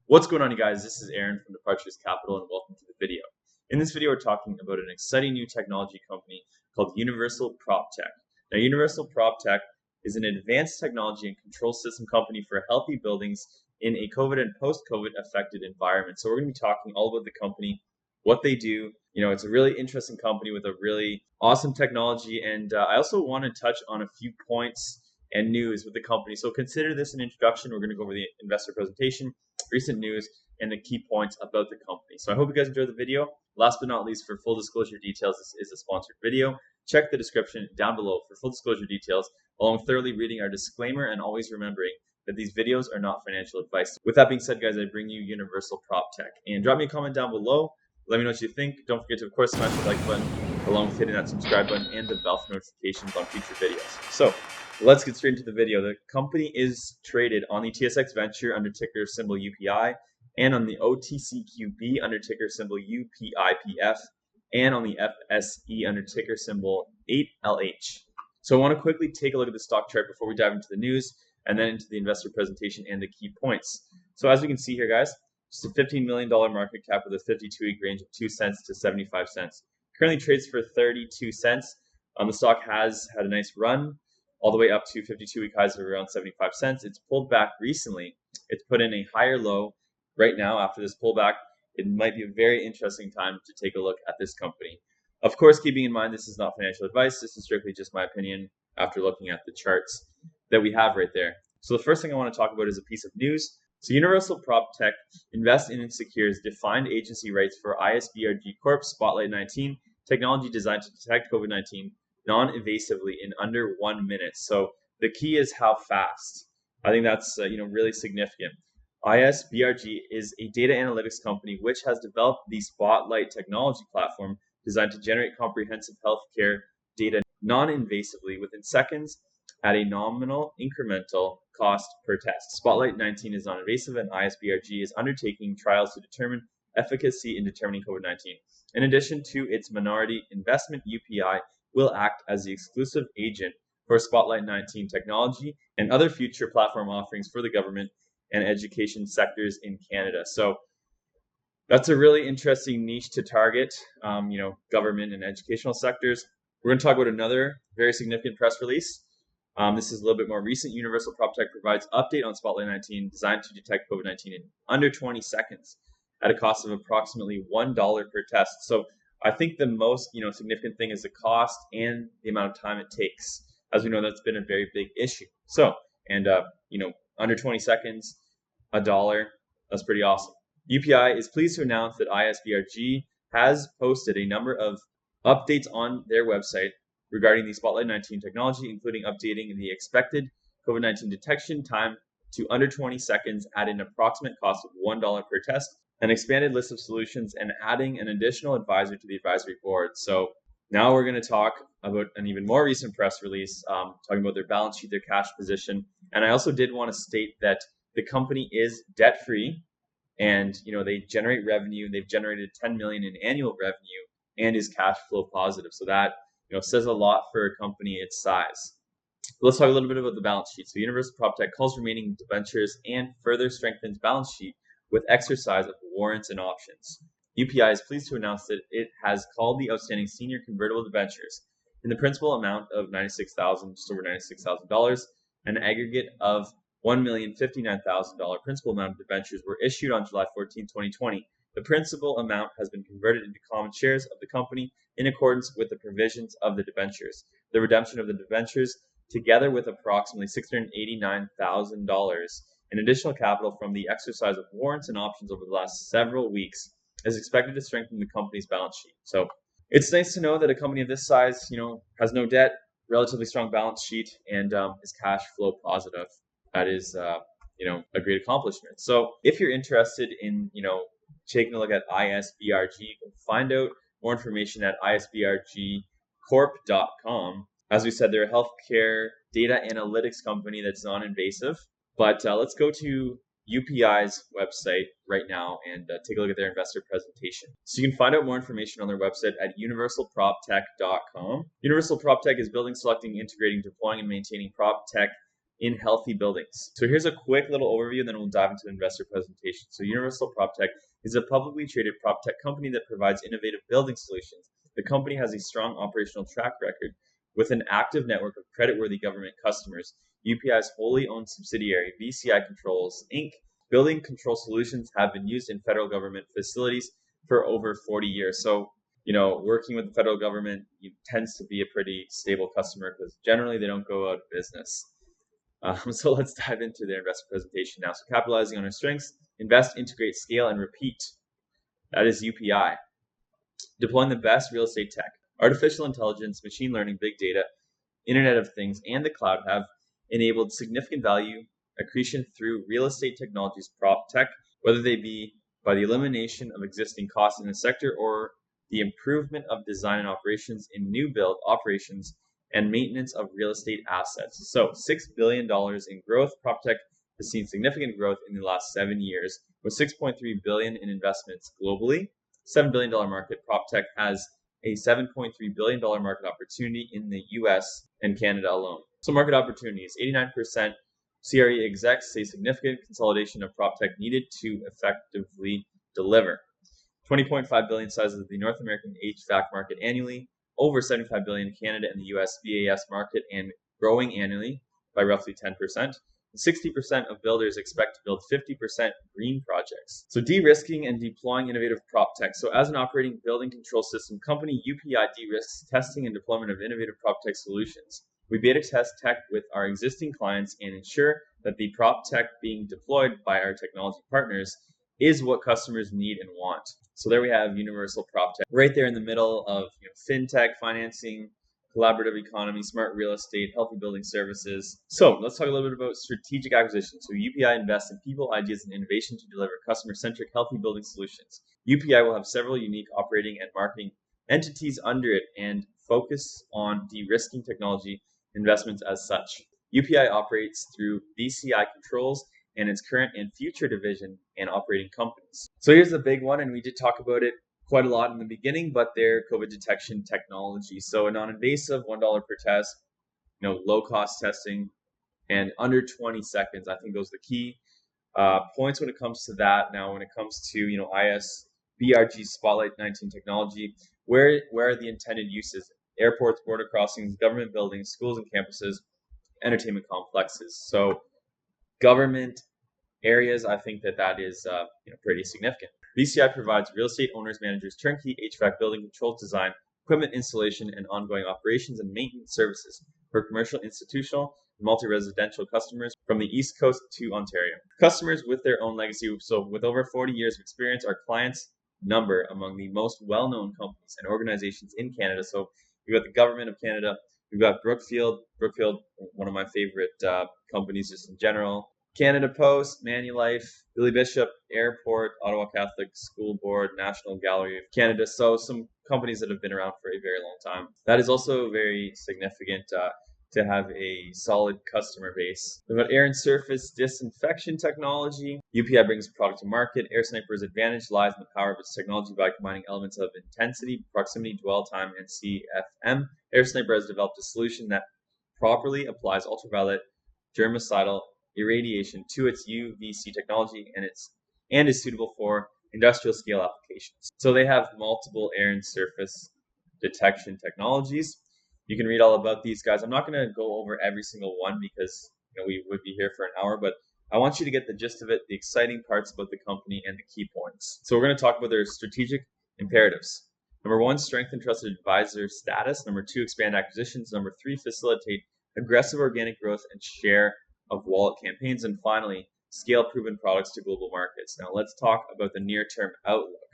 What's going on, you guys? This is Aaron from Departures Capital, and welcome to the video. In this video, we're talking about an exciting new technology company called Universal PropTech. Now, Universal PropTech is an advanced technology and control system company for healthy buildings in a COVID and post-COVID affected environment. So we're going to be talking all about the company, what they do. It's a really interesting company with a really awesome technology, and I also want to touch on a few points and news with the company. So consider this an introduction. We're going to go over the investor presentation, recent news, and the key points about the company. So I hope you guys enjoyed the video. Last but not least, for full disclosure details, this is a sponsored video. Check the description down below for full disclosure details, along with thoroughly reading our disclaimer and always remembering that these videos are not financial advice. With that being said, guys, I bring you Universal PropTech. And drop me a comment down below. Let me know what you think. Don't forget to, of course, smash the like button, along with hitting that subscribe button and the bell for notifications on future videos. So let's get straight into the video. The company is traded on the TSXV Venture under ticker symbol UPI, and on the OTCQB under ticker symbol UPIPF, and on the FSE under ticker symbol 8LH. So I want to quickly take a look at the stock chart before we dive into the news, and then into the investor presentation and the key points. So as we can see here, guys, just a $15 million market cap with a 52-week range of 2 cents to 75 cents. Currently trades for 32 cents. The stock has had a nice run, all the way up to 52-week highs of around 75 cents. It's pulled back recently. It's put in a higher low right now. After this pullback, it might be a very interesting time to take a look at this company. Of course, keeping in mind this is not financial advice. This is strictly just my opinion after looking at the charts that we have right there. So the first thing I want to talk about is a piece of news. So Universal PropTech invests in and secures defined agency rights for ISBRG Corp Spotlight 19 technology designed to detect COVID-19 non-invasively in under 1 minute. So the key is how fast. I think that's really significant. ISBRG is a data analytics company which has developed the Spotlight technology platform designed to generate comprehensive healthcare data non-invasively within seconds at a nominal incremental cost per test. Spotlight 19 is non-invasive, and ISBRG is undertaking trials to determine efficacy in determining COVID-19. In addition to its minority investment, UPI will act as the exclusive agent for Spotlight 19 technology and other future platform offerings for the government and education sectors in Canada. So that's a really interesting niche to target, government and educational sectors. We're going to talk about another very significant press release. This is a little bit more recent. Universal PropTech provides update on Spotlight 19 designed to detect COVID-19 in under 20 seconds at a cost of approximately $1 per test. So I think the most significant thing is the cost and the amount of time it takes. As we know, that's been a very big issue. So, under 20 seconds, $1, that's pretty awesome. UPI is pleased to announce that ISBRG has posted a number of updates on their website regarding the Spotlight 19 technology, including updating the expected COVID-19 detection time to under 20 seconds at an approximate cost of $1 per test, an expanded list of solutions, and adding an additional advisor to the advisory board. So now we're going to talk about an even more recent press release, talking about their balance sheet, their cash position. And I also did want to state that the company is debt-free, and they generate revenue. They've generated $10 million in annual revenue and is cash flow positive. So that says a lot for a company its size. Let's talk a little bit about the balance sheet. So Universal PropTech calls remaining debentures and further strengthens balance sheet with exercise of warrants and options. UPI is pleased to announce that it has called the outstanding senior convertible debentures in the principal amount of just over $96,000. An aggregate of $1,059,000 principal amount of debentures were issued on July 14, 2020. The principal amount has been converted into common shares of the company in accordance with the provisions of the debentures. The redemption of the debentures, together with approximately $689,000 in additional capital from the exercise of warrants and options over the last several weeks, is expected to strengthen the company's balance sheet. So it's nice to know that a company of this size, has no debt, relatively strong balance sheet, and is cash flow positive. That is, a great accomplishment. So if you're interested in, taking a look at ISBRG, you can find out more information at isbrgcorp.com. As we said, they're a healthcare data analytics company that's non-invasive. But let's go to UPI's website right now and take a look at their investor presentation. So you can find out more information on their website at universalproptech.com. Universal PropTech is building, selecting, integrating, deploying, and maintaining PropTech in healthy buildings. So here's a quick little overview, and then we'll dive into the investor presentation. So Universal PropTech is a publicly traded PropTech company that provides innovative building solutions. The company has a strong operational track record with an active network of creditworthy government customers. UPI's wholly owned subsidiary, VCI Controls Inc. Building control solutions have been used in federal government facilities for over 40 years. So, working with the federal government tends to be a pretty stable customer because generally they don't go out of business. So let's dive into their investor presentation now. So capitalizing on our strengths, invest, integrate, scale, and repeat. That is UPI. Deploying the best real estate tech. Artificial intelligence, machine learning, big data, Internet of Things, and the cloud have enabled significant value accretion through real estate technologies PropTech, whether they be by the elimination of existing costs in the sector or the improvement of design and operations in new build operations and maintenance of real estate assets. So $6 billion in growth. PropTech has seen significant growth in the last 7 years with $6.3 billion in investments globally. $7 billion market. PropTech has a $7.3 billion market opportunity in the US and Canada alone. So market opportunities, 89% CRE execs say significant consolidation of PropTech needed to effectively deliver. 20.5 billion size of the North American HVAC market annually, over 75 billion in Canada and the US VAS market, and growing annually by roughly 10%. 60% of builders expect to build 50% green projects. So de-risking and deploying innovative PropTech. So as an operating building control system company, UPI de-risks testing and deployment of innovative PropTech solutions. We beta test tech with our existing clients and ensure that the PropTech being deployed by our technology partners is what customers need and want. So there we have Universal PropTech, right there in the middle of fintech, financing, collaborative economy, smart real estate, healthy building services. So let's talk a little bit about strategic acquisition. So UPI invests in people, ideas, and innovation to deliver customer-centric, healthy building solutions. UPI will have several unique operating and marketing entities under it and focus on de-risking technology investments as such. UPI operates through VCI Controls and its current and future division and operating companies. So here's the big one, and we did talk about it quite a lot in the beginning, but their COVID detection technology. So a non-invasive, $1 per test, low-cost testing, and under 20 seconds. I think those are the key points when it comes to that. Now, when it comes to ISBRG Spotlight 19 technology, where are the intended uses? Airports, border crossings, government buildings, schools and campuses, entertainment complexes. So government areas, I think that is pretty significant. VCI provides real estate owners, managers, turnkey HVAC building controls design, equipment installation, and ongoing operations and maintenance services for commercial, institutional, and multi-residential customers from the East Coast to Ontario. Customers with their own legacy. So with over 40 years of experience, our clients number among the most well-known companies and organizations in Canada. So we've got the Government of Canada, we've got Brookfield, one of my favorite companies just in general, Canada Post, Manulife, Billy Bishop Airport, Ottawa Catholic School Board, National Gallery of Canada. So some companies that have been around for a very long time. That is also very significant to have a solid customer base. We've got air and surface disinfection technology. UPI brings a product to market. Air Sniper's advantage lies in the power of its technology by combining elements of intensity, proximity, dwell time, and CFM. Air Sniper has developed a solution that properly applies ultraviolet germicidal irradiation to its UVC technology and is suitable for industrial scale applications. So they have multiple air and surface detection technologies. You can read all about these guys. I'm not going to go over every single one because we would be here for an hour, but I want you to get the gist of it, the exciting parts about the company, and the key points. So we're going to talk about their strategic imperatives. Number 1, strengthen trusted advisor status. Number 2, expand acquisitions. Number 3, facilitate aggressive organic growth and share of wallet campaigns. And finally, scale proven products to global markets. Now let's talk about the near-term outlook.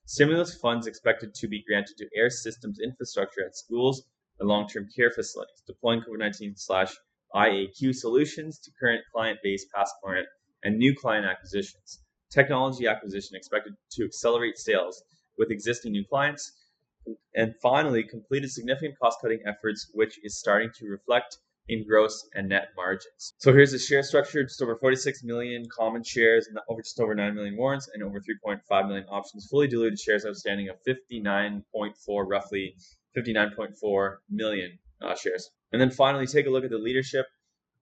Stimulus funds expected to be granted to air systems infrastructure at schools and long-term care facilities, deploying COVID-19/IAQ solutions to current client base past client and new client acquisitions. Technology acquisition expected to accelerate sales with existing new clients. And finally, completed significant cost-cutting efforts, which is starting to reflect in gross and net margins. So here's the share structure: just over 46 million common shares, and just over 9 million warrants, and over 3.5 million options. Fully diluted shares outstanding of 59.4 million shares. And then finally, take a look at the leadership.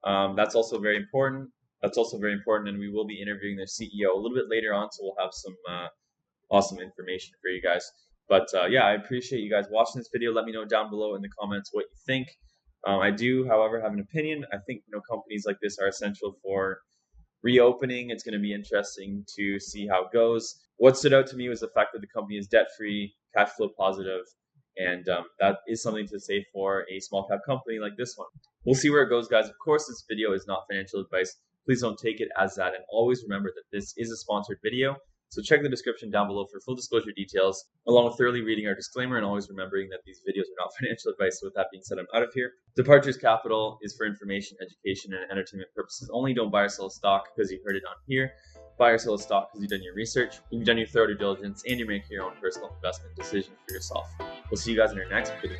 That's also very important. And we will be interviewing their CEO a little bit later on, so we'll have some awesome information for you guys. But yeah, I appreciate you guys watching this video. Let me know down below in the comments what you think. I do, however, have an opinion. I think companies like this are essential for reopening. It's going to be interesting to see how it goes. What stood out to me was the fact that the company is debt-free, cash flow positive, and that is something to say for a small cap company like this one. We'll see where it goes, guys. Of course, this video is not financial advice. Please don't take it as that, and always remember that this is a sponsored video. So check the description down below for full disclosure details, along with thoroughly reading our disclaimer and always remembering that these videos are not financial advice. So with that being said, I'm out of here. Departures Capital is for information, education, and entertainment purposes only. Don't buy or sell a stock because you heard it on here. Buy or sell a stock because you've done your research, you've done your thorough due diligence, and you're making your own personal investment decision for yourself. We'll see you guys in our next video.